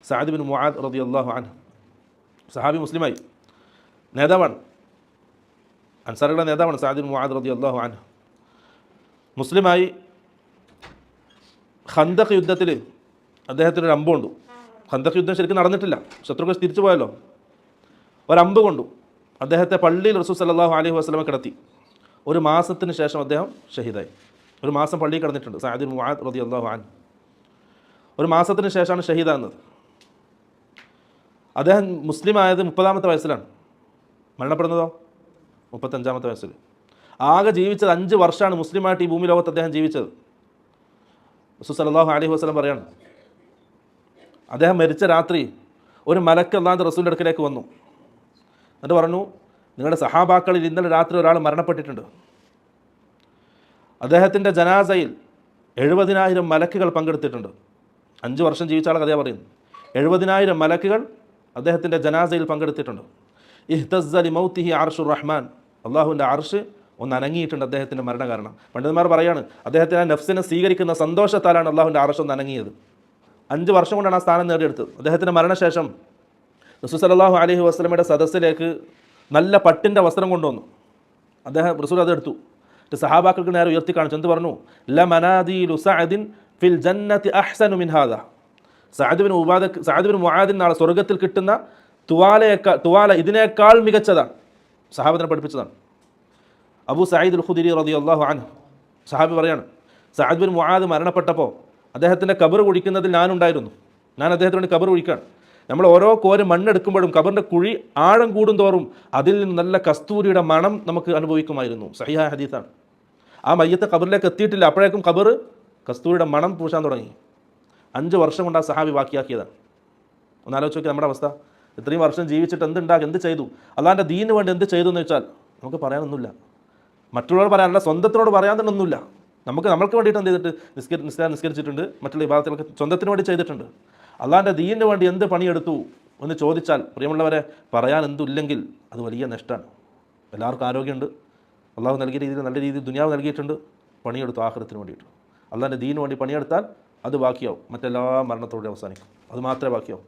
Saad bin Muadh റളിയല്ലാഹു അൻഹു, സഹാബി, മുസ്ലിമായി, നേതാവാണ്, അൻസാറുകളുടെ നേതാവാണ് സഅദ് ബിൻ മുആദ് റളിയല്ലാഹു അൻഹു. മുസ്ലിമായി ഖന്തഖ് യുദ്ധത്തിൽ അദ്ദേഹത്തിനൊരു അമ്പുണ്ട്. ഖന്തഖ് യുദ്ധം ശരിക്കും നടന്നിട്ടില്ല, ശത്രുക്കൾ തിരിച്ചു പോയല്ലോ. ഒരമ്പ് കൊണ്ടു അദ്ദേഹത്തെ പള്ളിയിൽ റസൂൽ സല്ലല്ലാഹു അലൈഹി വസല്ലമ കിടത്തി. ഒരു മാസത്തിന് ശേഷം അദ്ദേഹം ഷഹീദായി. ഒരു മാസം പള്ളിയിൽ കിടന്നിട്ടുണ്ട് സഅദ് ബിൻ മുആദ് റളിയല്ലാഹു അൻഹു. ഒരു മാസത്തിന് ശേഷമാണ് ഷഹീദാകുന്നത്. അദ്ദേഹം മുസ്ലിം ആയത് 30-ാമത്തെ വയസ്സിലാണ്, മരണപ്പെടുന്നതോ 35-ാമത്തെ വയസ്സിൽ. ആകെ ജീവിച്ചത് 5 വർഷമാണ് മുസ്ലിമായിട്ട് ഈ ഭൂമി ലോകത്ത് അദ്ദേഹം ജീവിച്ചത്. റസൂൽ സല്ലല്ലാഹു അലൈഹി വസല്ലം പറയാണ്, അദ്ദേഹം മരിച്ച രാത്രി ഒരു മലക്ക് അല്ലാഹുവിൻ്റെ റസൂലിൻ്റെ അടുക്കലേക്ക് വന്നു. എന്നിട്ട് പറഞ്ഞു, നിങ്ങളുടെ സഹാബാക്കളിൽ ഇന്നലെ രാത്രി ഒരാൾ മരണപ്പെട്ടിട്ടുണ്ട്. അദ്ദേഹത്തിൻ്റെ ജനാസയിൽ 70,000 മലക്കുകൾ പങ്കെടുത്തിട്ടുണ്ട്. 5 വർഷം ജീവിച്ച ആളെ കഥയാണ് പറയുന്നത്. 70,000 മലക്കുകൾ അദ്ദേഹത്തിൻ്റെ ജനാസയിൽ പങ്കെടുത്തിട്ടുണ്ട്. ഇഹ്തസ്സ ലിമൗതിഹി അർശുർ റഹ്മാൻ, അള്ളാഹുവിൻ്റെ അർശ് ഒന്ന് അനങ്ങിയിട്ടുണ്ട് അദ്ദേഹത്തിൻ്റെ മരണ കാരണം. പണ്ഡിതന്മാർ പറയാണ്, അദ്ദേഹത്തിന് ആ നഫ്സിനെ സ്വീകരിക്കുന്ന സന്തോഷത്താലാണ് അള്ളാഹുവിൻ്റെ അർശ് ഒന്ന് അനങ്ങിയത്. 5 വർഷം കൊണ്ടാണ് ആ സ്ഥാനം നേടിയെടുത്തത്. അദ്ദേഹത്തിൻ്റെ മരണശേഷം റസൂൽ സല്ലല്ലാഹു അലൈഹി വസല്ലമയുടെ സദസ്സിലേക്ക് നല്ല പട്ടിൻ്റെ വസ്ത്രം കൊണ്ടുവന്നു. റസൂൽ അതെടുത്തു. സഹാബാക്കൾക്ക് നേരെ ഉയർത്തി കാണിച്ചു. എന്ത് പറഞ്ഞു? ല മനാദീലു സഅദിൻ ഫിൽ ജന്നതി അഹ്സനു മിൻ ഹാദാ. സഅദ് ബിൻ മുആദിന് നാളെ സ്വർഗ്ഗത്തിൽ കിട്ടുന്ന തുവാല ഇതിനേക്കാൾ മികച്ചതാണ്. സഹാബത്തിനെ പഠിപ്പിച്ചതാണ്. അബൂ സഈദ് അൽ ഖുദരി റളിയല്ലാഹു അൻഹു സഹാബി പറയാണ്, സഅദ് ബിൻ മുആദ് മരണപ്പെട്ടപ്പോൾ അദ്ദേഹത്തിൻ്റെ ഖബർ കുഴിക്കുന്നതിൽ ഞാനുണ്ടായിരുന്നു. ഞാൻ അദ്ദേഹത്തിന് വേണ്ടി ഖബർ കുഴിക്കുകയാണ്. നമ്മൾ ഓരോ കോര് മണ്ണെടുക്കുമ്പോഴും ഖബറിൻ്റെ കുഴി ആഴം കൂടും തോറും അതിൽ നിന്ന് നല്ല കസ്തൂരിയുടെ മണം നമുക്ക് അനുഭവിക്കുമായിരുന്നു. സഹിഹായ ഹദീസാണ്. ആ മയ്യത്ത് ഖബറിലേക്ക് എത്തിയിട്ടില്ല, അപ്പോഴേക്കും ഖബർ കസ്തൂരിയുടെ മണം പൂശാൻ തുടങ്ങി. 5 വർഷം കൊണ്ട് ആ സഹാബി ബാക്കിയാക്കിയതാണ്. ഒന്ന് ആലോചിച്ച് നോക്കി നമ്മുടെ അവസ്ഥ. ഇത്രയും വർഷം ജീവിച്ചിട്ട് എന്ത് ചെയ്തു, അള്ളാഹിൻ്റെ ദീനിന് വേണ്ടി എന്ത് ചെയ്തു എന്ന് വെച്ചാൽ നമുക്ക് പറയാനൊന്നുമില്ല. മറ്റുള്ളവർ പറയാനല്ല, സ്വന്തത്തിനോട് പറയാൻ തന്നെ ഒന്നുമില്ല. നമ്മൾക്ക് വേണ്ടിയിട്ട് എന്ത് ചെയ്തിട്ട് നിസ്കരിച്ചിട്ടുണ്ട്, മറ്റുള്ള വിഭാഗത്തിലൊക്കെ സ്വന്തത്തിന് വേണ്ടി ചെയ്തിട്ടുണ്ട്. അള്ളാഹിൻ്റെ ദീനിന് വേണ്ടി എന്ത് പണിയെടുത്തു എന്ന് ചോദിച്ചാൽ പ്രിയമുള്ളവരെ പറയാൻ എന്തില്ലെങ്കിൽ അത് വലിയ നഷ്ടമാണ്. എല്ലാവർക്കും ആരോഗ്യമുണ്ട്, അള്ളാഹു നൽകിയ രീതിയിൽ നല്ല രീതിയിൽ ദുനിയാവ് നൽകിയിട്ടുണ്ട്, പണിയെടുത്തു ആഖിറത്തിന് വേണ്ടിയിട്ട്. അള്ളാഹിൻ്റെ ദീനിന് വേണ്ടി പണിയെടുത്താൽ അത് ബാക്കിയാവും, മറ്റെല്ലാ മരണത്തോടെ അവസാനിക്കും, അത് മാത്രമേ ബാക്കിയാവും.